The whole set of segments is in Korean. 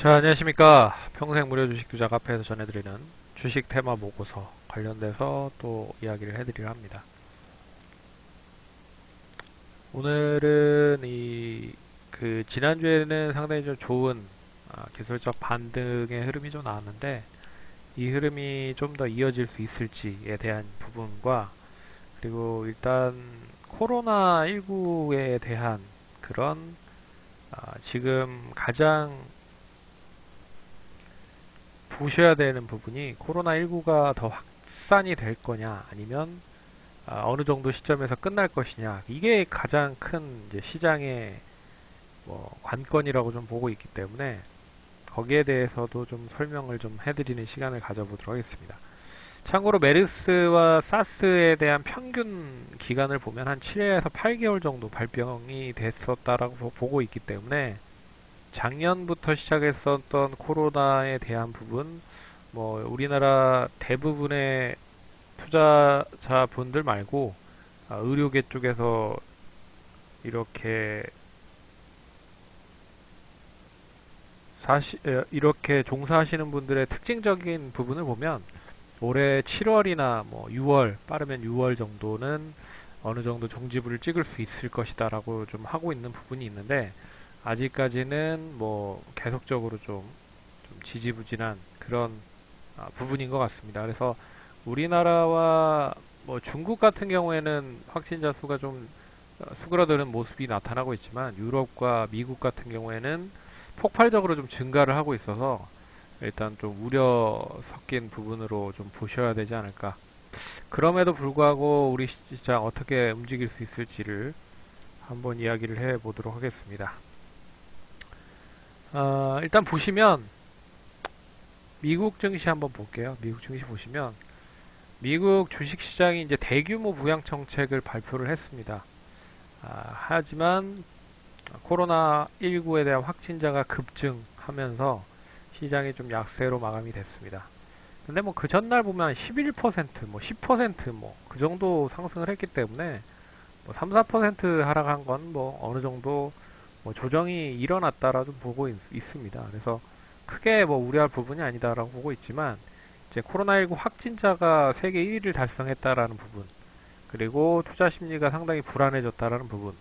자, 안녕하십니까. 평생 무료 주식 투자 카페에서 전해드리는 주식 테마 보고서 관련돼서 또 이야기를 해드리려 합니다. 오늘은 지난주에는 상당히 좀 좋은 기술적 반등의 흐름이 좀 나왔는데, 이 흐름이 좀 더 이어질 수 있을지에 대한 부분과, 그리고 일단 코로나19에 대한 그런 지금 가장 보셔야 되는 부분이 코로나19가 더 확산이 될 거냐 아니면 어느 정도 시점에서 끝날 것이냐, 이게 가장 큰 이제 시장의 관건이라고 좀 보고 있기 때문에 거기에 대해서도 좀 설명을 좀 해드리는 시간을 가져보도록 하겠습니다. 참고로 메르스와 사스에 대한 평균 기간을 보면 한 7에서 8개월 정도 발병이 됐었다라고 보고 있기 때문에 작년부터 시작했었던 코로나에 대한 부분, 우리나라 대부분의 투자자분들 말고 의료계 쪽에서 이렇게 이렇게 종사하시는 분들의 특징적인 부분을 보면 올해 7월이나 6월, 빠르면 6월 정도는 어느 정도 종지부를 찍을 수 있을 것이다라고 좀 하고 있는 부분이 있는데, 아직까지는 계속적으로 좀 지지부진한 그런 부분인 것 같습니다. 그래서 우리나라와 중국 같은 경우에는 확진자 수가 좀 수그러드는 모습이 나타나고 있지만, 유럽과 미국 같은 경우에는 폭발적으로 좀 증가를 하고 있어서 일단 좀 우려 섞인 부분으로 좀 보셔야 되지 않을까. 그럼에도 불구하고 우리 시장 어떻게 움직일 수 있을지를 한번 이야기를 해 보도록 하겠습니다. 일단 보시면 미국 증시 한번 볼게요. 미국 증시 보시면 미국 주식시장이 이제 대규모 부양 정책을 발표를 했습니다. 하지만 코로나19에 대한 확진자가 급증하면서 시장이 좀 약세로 마감이 됐습니다. 근데 그 전날 보면 11%, 10%, 그 정도 상승을 했기 때문에 3, 4% 하락한 건 어느 정도 조정이 일어났다라도 보고 있습니다. 그래서 크게 우려할 부분이 아니다라고 보고 있지만, 이제 코로나19 확진자가 세계 1위를 달성했다라는 부분, 그리고 투자 심리가 상당히 불안해졌다라는 부분,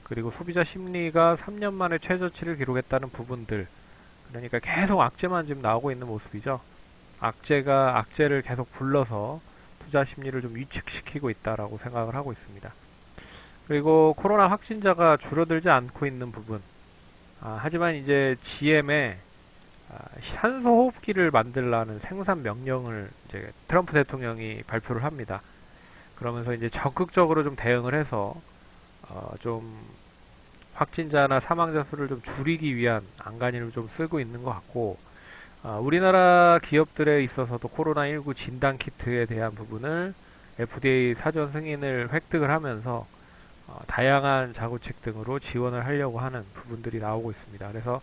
그리고 소비자 심리가 3년 만에 최저치를 기록했다는 부분들, 그러니까 계속 악재만 지금 나오고 있는 모습이죠. 악재가 악재를 계속 불러서 투자 심리를 좀 위축시키고 있다라고 생각을 하고 있습니다. 그리고 코로나 확진자가 줄어들지 않고 있는 부분, 하지만 이제 GM에 산소호흡기를 만들라는 생산 명령을 이제 트럼프 대통령이 발표를 합니다. 그러면서 이제 적극적으로 좀 대응을 해서 좀 확진자나 사망자 수를 좀 줄이기 위한 안간힘을 좀 쓰고 있는 것 같고, 우리나라 기업들에 있어서도 코로나19 진단 키트에 대한 부분을 FDA 사전 승인을 획득을 하면서 다양한 자구책 등으로 지원을 하려고 하는 부분들이 나오고 있습니다. 그래서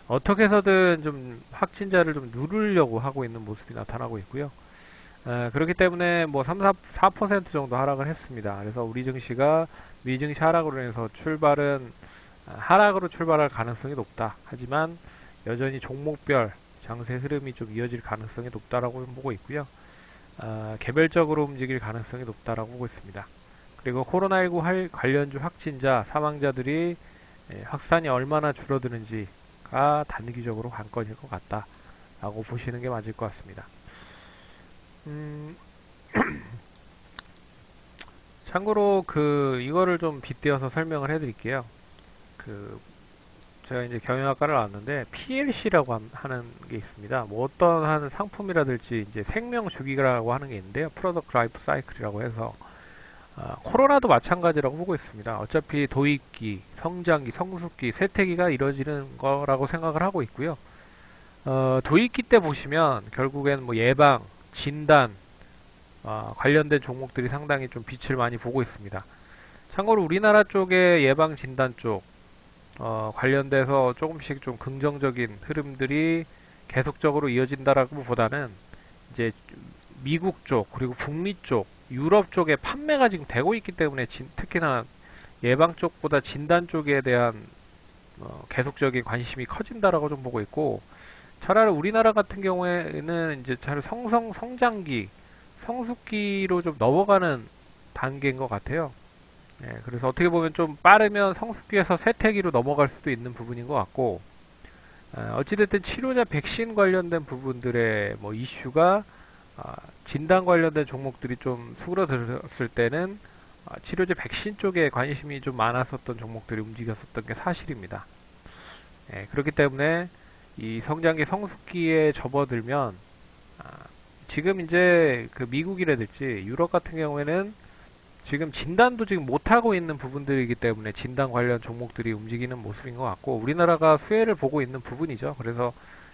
어떻게 해서든 좀 확진자를 좀 누르려고 하고 있는 모습이 나타나고 있고요. 그렇기 때문에 3, 4% 정도 하락을 했습니다. 그래서 우리 증시가 미 증시 하락으로 인해서 하락으로 출발할 가능성이 높다. 하지만 여전히 종목별 장세 흐름이 좀 이어질 가능성이 높다라고 보고 있고요. 개별적으로 움직일 가능성이 높다라고 보고 있습니다. 그리고 코로나19 관련주 확진자, 사망자들이 확산이 얼마나 줄어드는지가 단기적으로 관건일 것 같다라고 보시는 게 맞을 것 같습니다. 참고로 이거를 좀 빗대어서 설명을 해드릴게요. 제가 이제 경영학과를 나왔는데 PLC라고 하는 게 있습니다. 어떤 한 상품이라든지 이제 생명 주기라고 하는 게 있는데요. 프로덕트 라이프 사이클이라고 해서 코로나도 마찬가지라고 보고 있습니다. 어차피 도입기, 성장기, 성숙기, 쇠퇴기가 이루어지는 거라고 생각을 하고 있고요. 도입기 때 보시면 결국엔 예방, 진단 관련된 종목들이 상당히 좀 빛을 많이 보고 있습니다. 참고로 우리나라 쪽의 예방 진단 쪽 관련돼서 조금씩 좀 긍정적인 흐름들이 계속적으로 이어진다라고 보다는 이제 미국 쪽 그리고 북미 쪽 유럽 쪽에 판매가 지금 되고 있기 때문에 특히나 예방 쪽보다 진단 쪽에 대한 계속적인 관심이 커진다라고 좀 보고 있고, 차라리 우리나라 같은 경우에는 이제 차라리 성장기, 성숙기로 좀 넘어가는 단계인 것 같아요. 예, 그래서 어떻게 보면 좀 빠르면 성숙기에서 쇠퇴기로 넘어갈 수도 있는 부분인 것 같고, 어찌됐든 치료제 백신 관련된 부분들의 뭐 이슈가 진단 관련된 종목들이 좀 수그러들었을 때는 치료제 백신 쪽에 관심이 좀 많았었던 종목들이 움직였었던 게 사실입니다. 예, 그렇기 때문에 이 성장기 성숙기에 접어들면 아, 지금 이제 그 미국이라든지 유럽 같은 경우에는 지금 진단도 지금 못하고 있는 부분들이기 때문에 진단 관련 종목들이 움직이는 모습인 것 같고, 우리나라가 수혜를 보고 있는 부분이죠. 그래서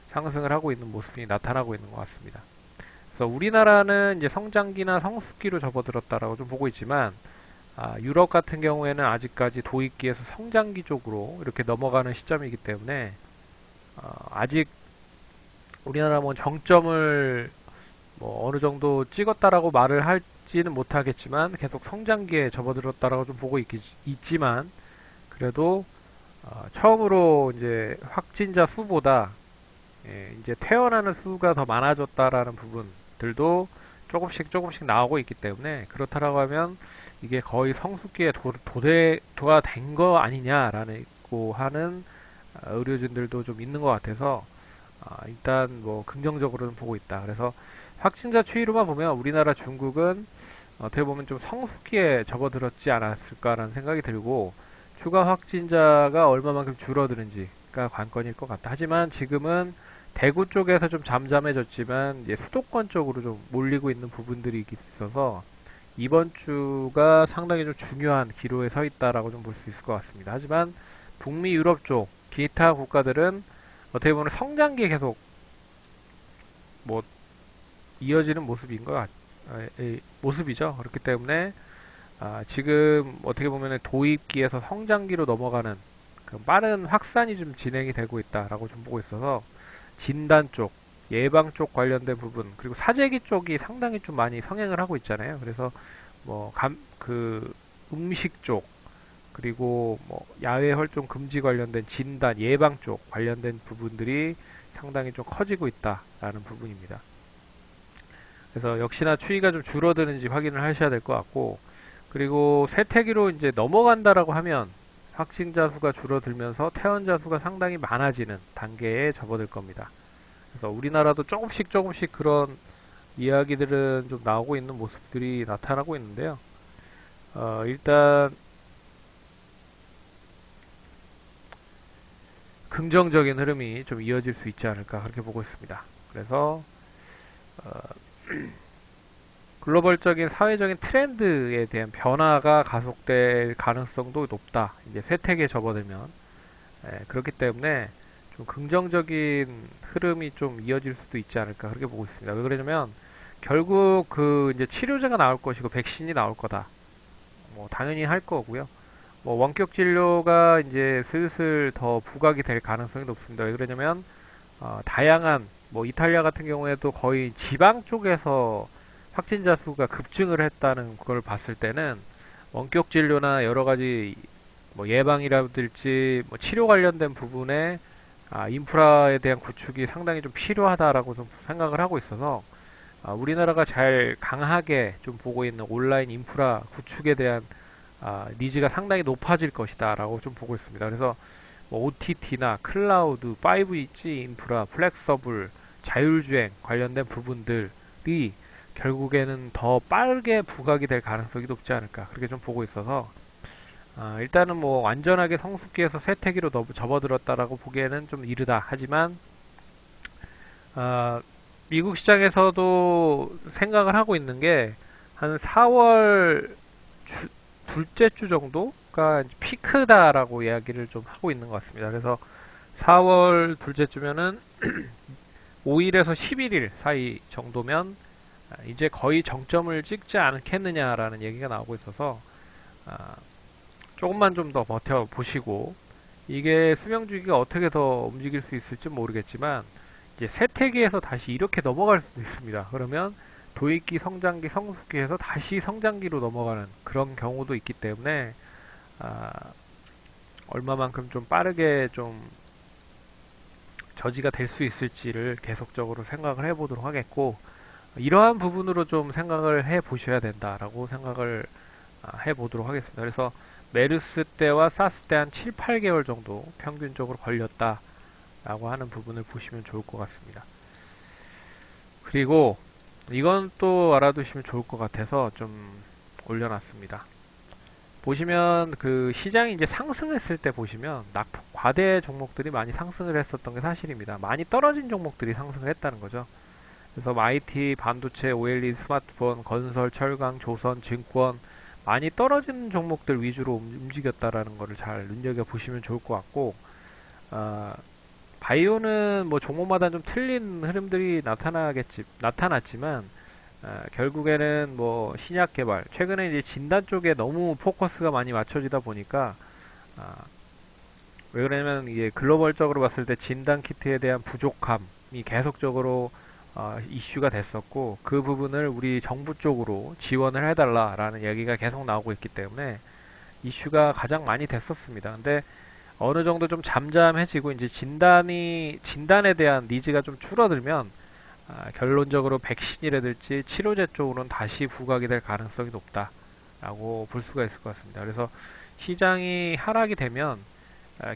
상승을 하고 있는 모습이 나타나고 있는 것 같습니다. 그래서 우리나라는 이제 성장기나 성숙기로 접어들었다라고 좀 보고 있지만, 유럽 같은 경우에는 아직까지 도입기에서 성장기 쪽으로 이렇게 넘어가는 시점이기 때문에 아직 우리나라 뭐 정점을 뭐 어느 정도 찍었다라고 말을 할지는 못하겠지만 계속 성장기에 접어들었다라고 좀 보고 있지만, 그래도 처음으로 이제 확진자 수보다 이제 퇴원하는 수가 더 많아졌다라는 부분들도 조금씩 조금씩 나오고 있기 때문에, 그렇다라고 하면 이게 거의 성숙기에 도가 된 거 아니냐라는 고 하는 의료진들도 좀 있는 것 같아서 일단 뭐 긍정적으로는 보고 있다. 그래서 확진자 추이로만 보면 우리나라 중국은 어떻게 보면 좀 성숙기에 접어들었지 않았을까라는 생각이 들고, 추가 확진자가 얼마만큼 줄어드는지가 관건일 것 같다. 하지만 지금은 대구 쪽에서 좀 잠잠해졌지만 이제 수도권 쪽으로 좀 몰리고 있는 부분들이 있어서 이번 주가 상당히 좀 중요한 기로에 서 있다라고 좀 볼 수 있을 것 같습니다. 하지만 북미 유럽 쪽 기타 국가들은 어떻게 보면 성장기에 계속 뭐 이어지는 모습인 모습이죠. 그렇기 때문에 지금 어떻게 보면 도입기에서 성장기로 넘어가는 그 빠른 확산이 좀 진행이 되고 있다라고 좀 보고 있어서, 진단 쪽, 예방 쪽 관련된 부분, 그리고 사재기 쪽이 상당히 좀 많이 성행을 하고 있잖아요. 그래서 뭐 음식 쪽, 그리고 뭐 야외 활동 금지 관련된 진단, 예방 쪽 관련된 부분들이 상당히 좀 커지고 있다라는 부분입니다. 그래서 역시나 추이가 좀 줄어드는지 확인을 하셔야 될 것 같고, 그리고 쇠퇴기로 이제 넘어간다라고 하면 확진자 수가 줄어들면서 퇴원자 수가 상당히 많아지는 단계에 접어들 겁니다. 그래서 우리나라도 조금씩 조금씩 그런 이야기들은 좀 나오고 있는 모습들이 나타나고 있는데요. 일단 긍정적인 흐름이 좀 이어질 수 있지 않을까 그렇게 보고 있습니다. 그래서 어, 글로벌적인 사회적인 트렌드에 대한 변화가 가속될 가능성도 높다. 이제 쇠퇴기에 접어들면 그렇기 때문에 좀 긍정적인 흐름이 좀 이어질 수도 있지 않을까 그렇게 보고 있습니다. 왜 그러냐면 결국 그 이제 치료제가 나올 것이고 백신이 나올 거다. 뭐 당연히 할 거고요. 뭐 원격 진료가 이제 슬슬 더 부각이 될 가능성이 높습니다. 왜 그러냐면 다양한 뭐 이탈리아 같은 경우에도 거의 지방 쪽에서 확진자 수가 급증을 했다는 걸 봤을 때는 원격 진료나 여러 가지 뭐 예방이라든지 뭐 치료 관련된 부분에 인프라에 대한 구축이 상당히 좀 필요하다라고 좀 생각을 하고 있어서 우리나라가 잘 강하게 좀 보고 있는 온라인 인프라 구축에 대한 니즈가 상당히 높아질 것이다라고 좀 보고 있습니다. 그래서 뭐 OTT나 클라우드, 5G 인프라, 플렉서블, 자율주행 관련된 부분들이 결국에는 더 빠르게 부각이 될 가능성이 높지 않을까 그렇게 좀 보고 있어서, 일단은 뭐 완전하게 성숙기에서 쇠퇴기로 접어들었다라고 보기에는 좀 이르다. 하지만 미국 시장에서도 생각을 하고 있는 게 한 4월 둘째 주 정도가 피크다라고 이야기를 좀 하고 있는 것 같습니다. 그래서 4월 둘째 주면은 5일에서 11일 사이 정도면 이제 거의 정점을 찍지 않겠느냐라는 얘기가 나오고 있어서 조금만 좀 더 버텨보시고, 이게 수명주기가 어떻게 더 움직일 수 있을지 모르겠지만 이제 쇠퇴기에서 다시 이렇게 넘어갈 수도 있습니다. 그러면 도입기, 성장기, 성숙기에서 다시 성장기로 넘어가는 그런 경우도 있기 때문에 얼마만큼 좀 빠르게 좀 저지가 될 수 있을지를 계속적으로 생각을 해보도록 하겠고, 이러한 부분으로 좀 생각을 해 보셔야 된다라고 생각을 해보도록 하겠습니다. 그래서 메르스 때와 사스 때 한 7, 8개월 정도 평균적으로 걸렸다라고 하는 부분을 보시면 좋을 것 같습니다. 그리고 이건 또 알아두시면 좋을 것 같아서 좀 올려놨습니다. 보시면 그 시장이 이제 상승했을 때 보시면 낙폭 과대 종목들이 많이 상승을 했었던 게 사실입니다. 많이 떨어진 종목들이 상승을 했다는 거죠. 그래서 IT, 반도체, OLED, 스마트폰, 건설, 철강, 조선, 증권 많이 떨어진 종목들 위주로 움직였다라는 것을 잘 눈여겨 보시면 좋을 것 같고, 어, 바이오는 뭐 종목마다 좀 틀린 흐름들이 나타났지만, 결국에는 뭐 신약 개발, 최근에 이제 진단 쪽에 너무 포커스가 많이 맞춰지다 보니까, 아, 왜 그러냐면 이게 글로벌적으로 봤을 때 진단 키트에 대한 부족함이 계속적으로 이슈가 됐었고, 그 부분을 우리 정부 쪽으로 지원을 해달라라는 얘기가 계속 나오고 있기 때문에 이슈가 가장 많이 됐었습니다. 근데 어느 정도 좀 잠잠해지고 이제 진단에 대한 니즈가 좀 줄어들면 결론적으로 백신이라든지 치료제 쪽으로는 다시 부각이 될 가능성이 높다라고 볼 수가 있을 것 같습니다. 그래서 시장이 하락이 되면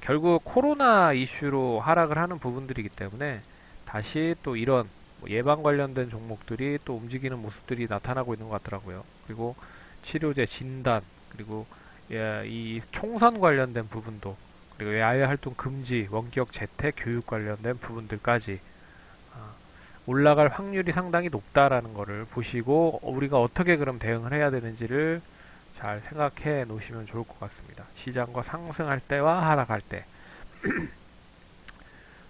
결국 코로나 이슈로 하락을 하는 부분들이기 때문에 다시 또 이런 뭐 예방 관련된 종목들이 또 움직이는 모습들이 나타나고 있는 것 같더라고요. 그리고 치료제 진단, 그리고 이 총선 관련된 부분도, 그리고 야외 활동 금지, 원격 재택, 교육 관련된 부분들까지 아, 올라갈 확률이 상당히 높다라는 것을 보시고 우리가 어떻게 그럼 대응을 해야 되는지를 잘 생각해 놓으시면 좋을 것 같습니다. 시장과 상승할 때와 하락할 때.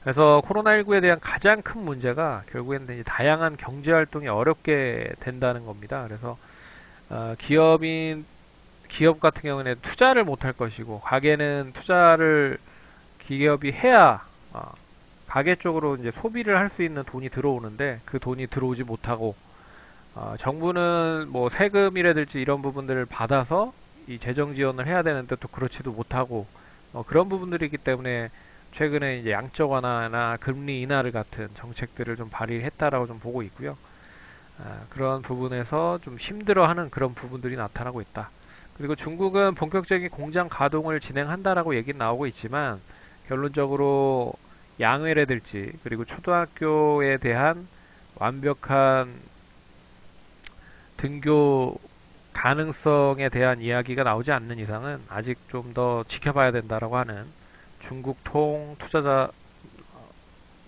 그래서 코로나19에 대한 가장 큰 문제가 결국에는 이제 다양한 경제 활동이 어렵게 된다는 겁니다. 그래서 기업 같은 경우는 투자를 못할 것이고, 가게는 투자를 기업이 해야 가게 쪽으로 이제 소비를 할 수 있는 돈이 들어오는데 그 돈이 들어오지 못하고, 정부는 뭐 세금이라든지 이런 부분들을 받아서 이 재정 지원을 해야 되는데 또 그렇지도 못하고, 그런 부분들이 있기 때문에 최근에 이제 양적 완화나 금리 인하를 같은 정책들을 좀 발휘했다라고 좀 보고 있고요. 그런 부분에서 좀 힘들어하는 그런 부분들이 나타나고 있다. 그리고 중국은 본격적인 공장 가동을 진행한다라고 얘기 나오고 있지만, 결론적으로 양회라든지 그리고 초등학교에 대한 완벽한 등교 가능성에 대한 이야기가 나오지 않는 이상은 아직 좀 더 지켜봐야 된다라고 하는 중국 통 투자자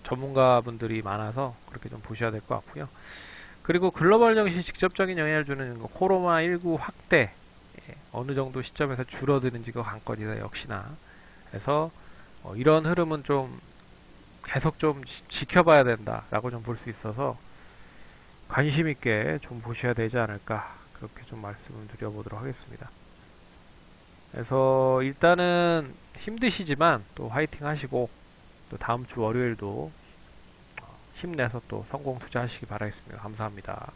전문가분들이 많아서 그렇게 좀 보셔야 될 것 같고요. 그리고 글로벌 정시에 직접적인 영향을 주는 코로나19 확대, 어느 정도 시점에서 줄어드는지 그 관건이다 역시나. 그래서 이런 흐름은 좀 계속 좀 지켜봐야 된다라고 좀 볼 수 있어서 관심 있게 좀 보셔야 되지 않을까, 그렇게 좀 말씀을 드려보도록 하겠습니다. 그래서 일단은 힘드시지만 또 화이팅 하시고, 또 다음 주 월요일도 힘내서 또 성공 투자하시기 바라겠습니다. 감사합니다.